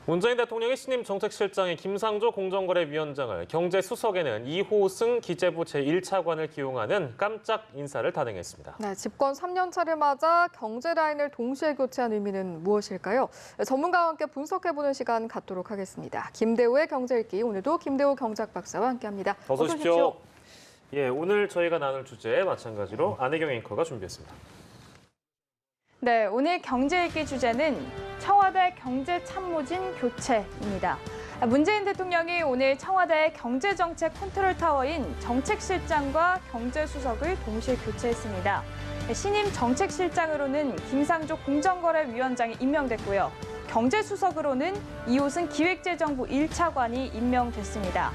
문재인 대통령이 신임 정책실장인 김상조 공정거래위원장을 경제수석에는 이호승 기재부 제1차관을 기용하는 깜짝 인사를 단행했습니다. 네, 집권 3년 차를 맞아 경제 라인을 동시에 교체한 의미는 무엇일까요? 전문가와 함께 분석해보는 시간 갖도록 하겠습니다. 김대우의 경제읽기, 오늘도 김대우 경제학 박사와 함께합니다. 어서 오십시오. 예, 오늘 저희가 나눌 주제 마찬가지로 안혜경 앵커가 준비했습니다. 네, 오늘 경제읽기 주제는 청와대 경제참모진 교체입니다. 문재인 대통령이 오늘 청와대 경제정책 컨트롤타워인 정책실장과 경제수석을 동시에 교체했습니다. 신임 정책실장으로는 김상조 공정거래위원장이 임명됐고요. 경제수석으로는 이호승 기획재정부 1차관이 임명됐습니다.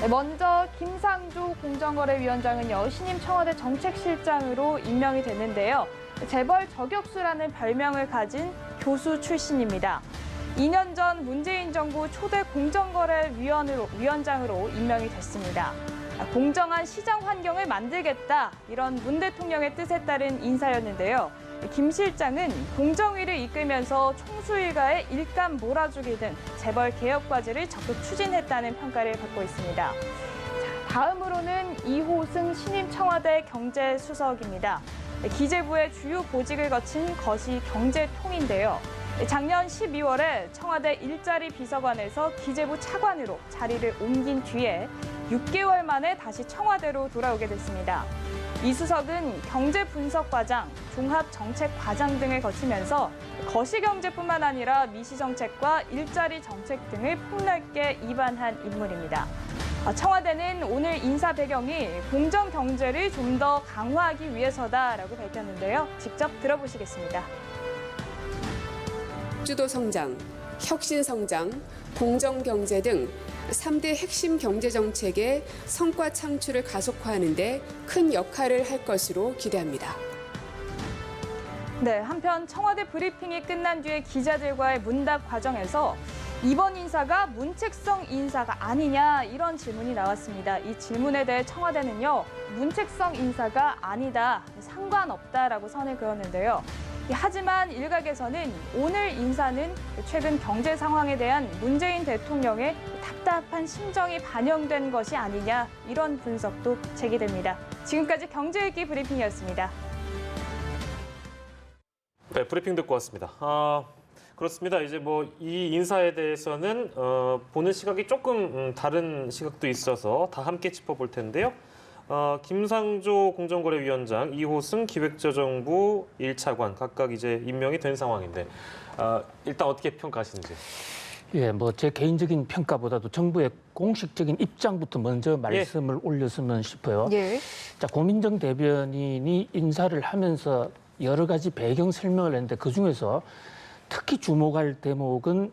먼저 김상조 공정거래위원장은요, 신임 청와대 정책실장으로 임명이 됐는데요. 재벌 저격수라는 별명을 가진 교수 출신입니다. 2년 전 문재인 정부 초대 공정거래위원장으로 임명이 됐습니다. 공정한 시장 환경을 만들겠다, 이런 문 대통령의 뜻에 따른 인사였는데요. 김 실장은 공정위를 이끌면서 총수 일가의 일감 몰아주기 등 재벌 개혁 과제를 적극 추진했다는 평가를 받고 있습니다. 다음으로는 이호승 신임 청와대 경제수석입니다. 기재부의 주요 보직을 거친 것이 경제통인데요. 작년 12월에 청와대 일자리 비서관에서 기재부 차관으로 자리를 옮긴 뒤에 6개월 만에 다시 청와대로 돌아오게 됐습니다. 이 수석은 경제분석과장, 종합정책과장 등을 거치면서 거시경제뿐만 아니라 미시정책과 일자리 정책 등을 폭넓게 입안한 인물입니다. 청와대는 오늘 인사 배경이 공정 경제를 좀 더 강화하기 위해서다라고 밝혔는데요. 직접 들어보시겠습니다. 주도 성장, 혁신 성장, 공정 경제 등 3대 핵심 경제 정책의 성과 창출을 가속화하는 데 큰 역할을 할 것으로 기대합니다. 네, 한편 청와대 브리핑이 끝난 뒤에 기자들과의 문답 과정에서 이번 인사가 문책성 인사가 아니냐, 이런 질문이 나왔습니다. 이 질문에 대해 청와대는요, 문책성 인사가 아니다, 상관없다라고 선을 그었는데요. 하지만 일각에서는 오늘 인사는 최근 경제 상황에 대한 문재인 대통령의 답답한 심정이 반영된 것이 아니냐, 이런 분석도 제기됩니다. 지금까지 경제읽기 브리핑이었습니다. 네, 브리핑 듣고 왔습니다. 그렇습니다. 이제 이 인사에 대해서는 보는 시각이 조금 다른 시각도 있어서 다 함께 짚어볼 텐데요. 김상조 공정거래위원장, 이호승 기획재정부 1차관 각각 이제 임명이 된 상황인데 일단 어떻게 평가하시는지? 예, 제 개인적인 평가보다도 정부의 공식적인 입장부터 먼저 말씀을 올렸으면 싶어요. 예. 자, 고민정 대변인이 인사를 하면서 여러 가지 배경 설명을 했는데 그중에서 특히 주목할 대목은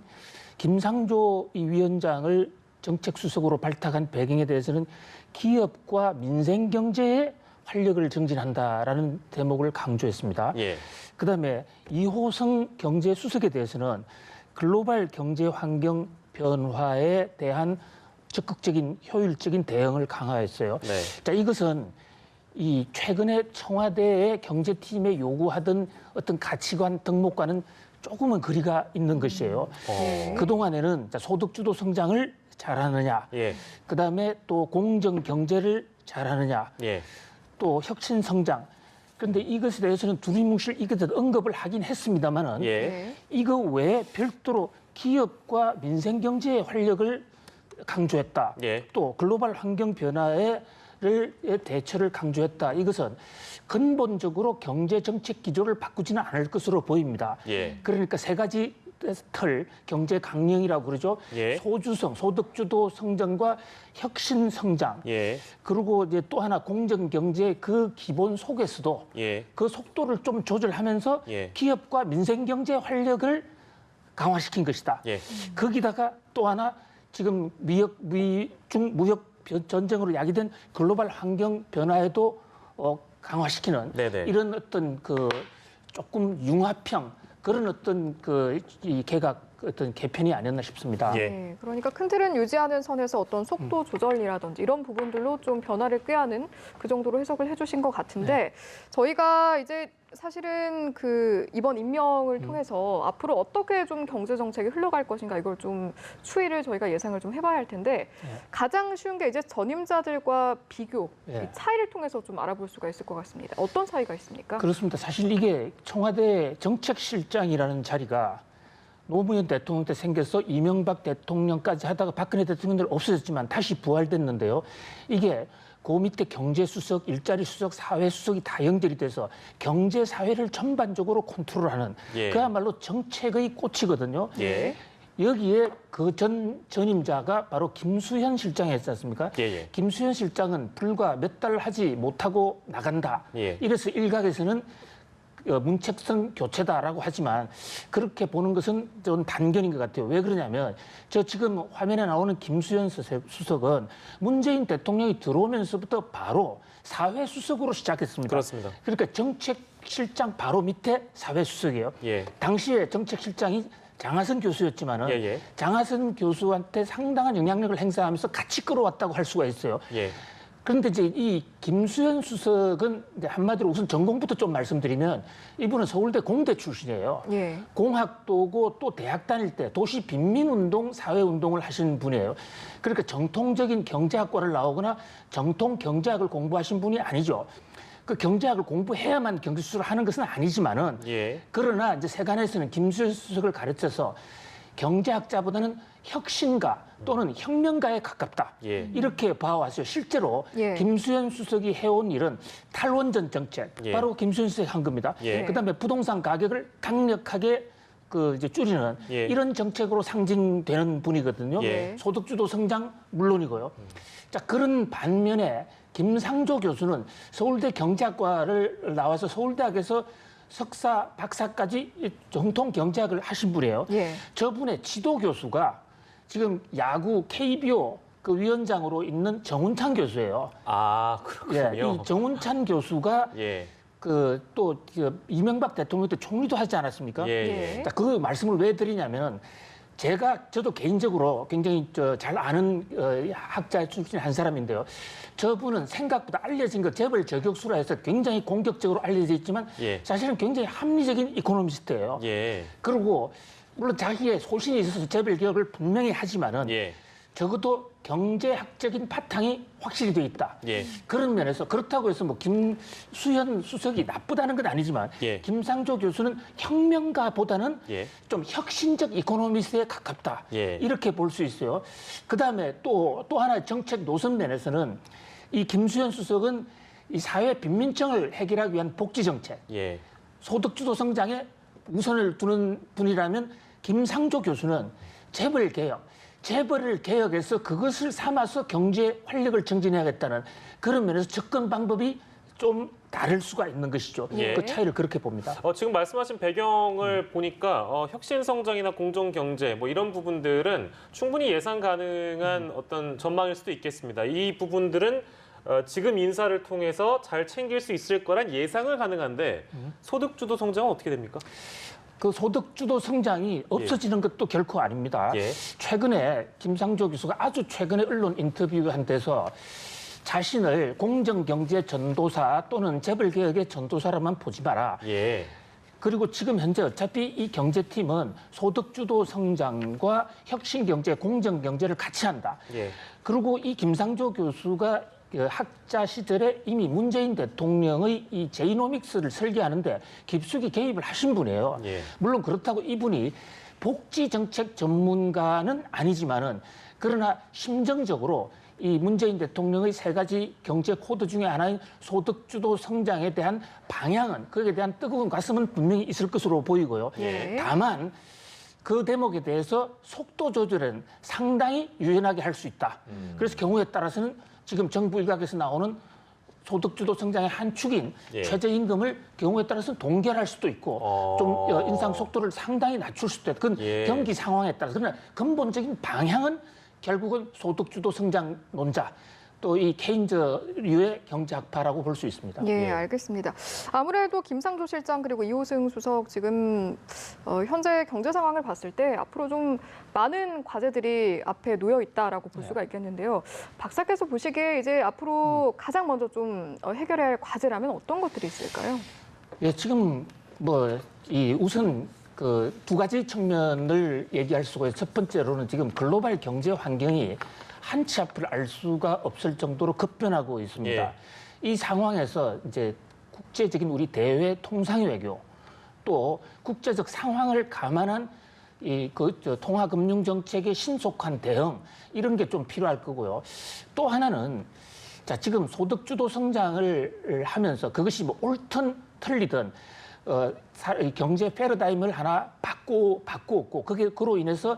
김상조 이 위원장을 정책수석으로 발탁한 배경에 대해서는 기업과 민생 경제에 활력을 정진한다라는 대목을 강조했습니다. 예. 그다음에 이호승 경제수석에 대해서는 글로벌 경제 환경 변화에 대한 적극적인 효율적인 대응을 강화했어요. 네. 자, 이것은 이 최근에 청와대의 경제팀에 요구하던 어떤 가치관 등목과는 조금은 거리가 있는 것이에요. 그동안에는 소득주도 성장을 잘하느냐, 예. 그다음에 또 공정 경제를 잘하느냐, 예. 또 혁신 성장. 그런데 이것에 대해서는 두리뭉실 이것을 언급을 하긴 했습니다만은 예. 이거 외에 별도로 기업과 민생 경제의 활력을 강조했다. 예. 또 글로벌 환경 변화에 대처를 강조했다. 이것은 근본적으로 경제 정책 기조를 바꾸지는 않을 것으로 보입니다. 예. 그러니까 세 가지 틀, 경제 강령이라고 그러죠. 예. 소주성, 소득주도 성장과 혁신 성장. 예. 그리고 이제 또 하나 공정 경제 그 기본 속에서도 예. 그 속도를 좀 조절하면서 예. 기업과 민생 경제 활력을 강화시킨 것이다. 예. 거기다가 또 하나 지금 미중 무역 전쟁으로 야기된 글로벌 환경 변화에도 강화시키는 네네. 이런 어떤 조금 융합형 그런 어떤 이 개각 어떤 개편이 아니었나 싶습니다. 예. 네, 그러니까 큰 틀은 유지하는 선에서 어떤 속도 조절이라든지 이런 부분들로 좀 변화를 꾀하는 그 정도로 해석을 해주신 것 같은데 저희가 이제 사실은 이번 임명을 통해서 앞으로 어떻게 좀 경제 정책이 흘러갈 것인가 이걸 좀 추이를 저희가 예상을 좀 해봐야 할 텐데 가장 쉬운 게 이제 전임자들과 비교 이 차이를 통해서 좀 알아볼 수가 있을 것 같습니다. 어떤 차이가 있습니까? 그렇습니다. 사실 이게 청와대 정책실장이라는 자리가 노무현 대통령 때 생겨서 이명박 대통령까지 하다가 박근혜 대통령들 없어졌지만 다시 부활됐는데요. 이게 그 밑에 경제수석, 일자리수석, 사회수석이 다 연결이 돼서 경제사회를 전반적으로 컨트롤하는 그야말로 정책의 꽃이거든요. 여기에 그 전임자가 바로 김수현 실장이었지 않습니까? 김수현 실장은 불과 몇 달 하지 못하고 나간다. 이래서 일각에서는 문책성 교체다라고 하지만 그렇게 보는 것은 좀 단견인 것 같아요. 왜 그러냐면 저 지금 화면에 나오는 김수현 수석은 문재인 대통령이 들어오면서부터 바로 사회수석으로 시작했습니다. 그렇습니다. 그러니까 정책실장 바로 밑에 사회수석이에요. 당시에 정책실장이 장하선 교수였지만은 장하선 교수한테 상당한 영향력을 행사하면서 같이 끌어왔다고 할 수가 있어요. 그런데 이제 이 김수현 수석은 이제 한마디로 우선 전공부터 좀 말씀드리면 이분은 서울대 공대 출신이에요. 공학도고 또 대학 다닐 때 도시 빈민운동, 사회운동을 하신 분이에요. 그러니까 정통적인 경제학과를 나오거나 정통 경제학을 공부하신 분이 아니죠. 그 경제학을 공부해야만 경제수석을 하는 것은 아니지만은 그러나 이제 세간에서는 김수현 수석을 가르쳐서 경제학자보다는 혁신가 또는 혁명가에 가깝다. 이렇게 봐왔어요. 실제로 김수현 수석이 해온 일은 탈원전 정책, 바로 김수현 수석이 한 겁니다. 그다음에 부동산 가격을 강력하게 이제 줄이는 이런 정책으로 상징되는 분이거든요. 소득주도 성장 물론이고요. 자, 그런 반면에 김상조 교수는 서울대 경제학과를 나와서 서울대학에서 석사, 박사까지 정통 경제학을 하신 분이에요. 저분의 지도 교수가 지금 야구 KBO 그 위원장으로 있는 정운찬 교수예요. 아, 그렇군요. 이 정운찬 교수가 또 이명박 대통령 때 총리도 하지 않았습니까? 자, 그 말씀을 왜 드리냐면 저도 개인적으로 굉장히 잘 아는 학자 출신 한 사람인데요. 저분은 생각보다 알려진 거 재벌 저격수라 해서 굉장히 공격적으로 알려져 있지만 사실은 굉장히 합리적인 이코노미스트예요. 그리고 물론 자기의 소신이 있어서 재벌 개혁을 분명히 하지만은 적어도 경제학적인 바탕이 확실히 돼 있다. 그런 면에서 그렇다고 해서 뭐 김수현 수석이 나쁘다는 건 아니지만 김상조 교수는 혁명가보다는 좀 혁신적 이코노미스트에 가깝다. 이렇게 볼 수 있어요. 그다음에 또 하나 정책 노선 면에서는 이 김수현 수석은 이 사회 빈민층을 해결하기 위한 복지 정책, 소득주도 성장에 우선을 두는 분이라면 김상조 교수는 재벌 개혁, 재벌을 개혁해서 그것을 삼아서 경제 활력을 증진해야겠다는 그런 면에서 접근 방법이 좀 다를 수가 있는 것이죠. 그 차이를 그렇게 봅니다. 지금 말씀하신 배경을 보니까 혁신 성장이나 공정 경제 뭐 이런 부분들은 충분히 예상 가능한 어떤 전망일 수도 있겠습니다. 이 부분들은 지금 인사를 통해서 잘 챙길 수 있을 거란 예상을 가능한데 소득주도 성장은 어떻게 됩니까? 그 소득주도 성장이 없어지는 것도 결코 아닙니다. 최근에 김상조 교수가 아주 최근에 언론 인터뷰한 데서 자신을 공정경제 전도사 또는 재벌개혁의 전도사로만 보지 마라. 그리고 지금 현재 어차피 이 경제팀은 소득주도 성장과 혁신경제, 공정경제를 같이 한다. 그리고 이 김상조 교수가 학자 시절에 이미 문재인 대통령의 이 제이노믹스를 설계하는데 깊숙이 개입을 하신 분이에요. 물론 그렇다고 이분이 복지정책 전문가는 아니지만은 그러나 심정적으로 이 문재인 대통령의 세 가지 경제 코드 중에 하나인 소득주도 성장에 대한 방향은 거기에 대한 뜨거운 가슴은 분명히 있을 것으로 보이고요. 다만 그 대목에 대해서 속도 조절은 상당히 유연하게 할 수 있다. 그래서 경우에 따라서는 지금 정부 일각에서 나오는 소득주도 성장의 한 축인 최저임금을 경우에 따라서는 동결할 수도 있고 좀 인상 속도를 상당히 낮출 수도 있다. 그건 경기 상황에 따라서. 그러나 근본적인 방향은 결국은 소득주도 성장 논자. 또 이 케인즈류의 경제학파라고 볼 수 있습니다. 알겠습니다. 아무래도 김상조 실장 그리고 이호승 수석 지금 현재 경제 상황을 봤을 때 앞으로 좀 많은 과제들이 앞에 놓여 있다라고 볼 수가 있겠는데요. 박사께서 보시기에 이제 앞으로 가장 먼저 좀 해결해야 할 과제라면 어떤 것들이 있을까요? 예, 지금 우선 그 두 가지 측면을 얘기할 수가 있어요. 첫 번째로는 지금 글로벌 경제 환경이 한치 앞을 알 수가 없을 정도로 급변하고 있습니다. 예. 이 상황에서 이제 국제적인 우리 대외 통상 외교 또 국제적 상황을 감안한 통화금융 정책의 신속한 대응 이런 게 좀 필요할 거고요. 또 하나는 지금 소득주도 성장을 하면서 그것이 뭐 옳든 틀리든 경제 패러다임을 하나 바꾸었고 그로 인해서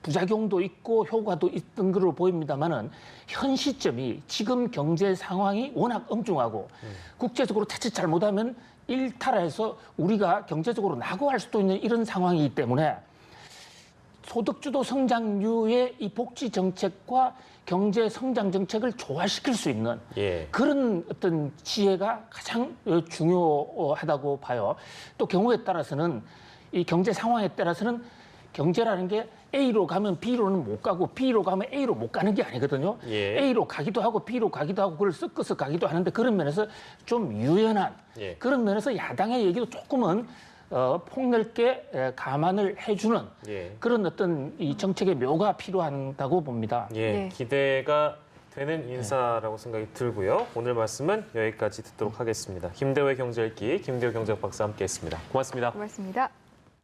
부작용도 있고 효과도 있던 걸로 보입니다만은 현 시점이 지금 경제 상황이 워낙 엄중하고 국제적으로 자칫 잘못하면 일탈해서 우리가 경제적으로 낙오할 수도 있는 이런 상황이기 때문에 소득주도 성장류의 이 복지 정책과 경제 성장 정책을 조화시킬 수 있는 그런 어떤 지혜가 가장 중요하다고 봐요. 또 경우에 따라서는 이 경제 상황에 따라서는 경제라는 게 A로 가면 B로는 못 가고 B로 가면 A로 못 가는 게 아니거든요. A로 가기도 하고 B로 가기도 하고 그걸 섞어서 가기도 하는데 그런 면에서 좀 유연한 그런 면에서 야당의 얘기도 조금은 폭넓게 감안을 해주는 그런 어떤 이 정책의 묘가 필요하다고 봅니다. 기대가 되는 인사라고 생각이 들고요. 오늘 말씀은 여기까지 듣도록 하겠습니다. 김대호의 경제 읽기, 김대호 경제학 박사 함께했습니다. 고맙습니다. 고맙습니다.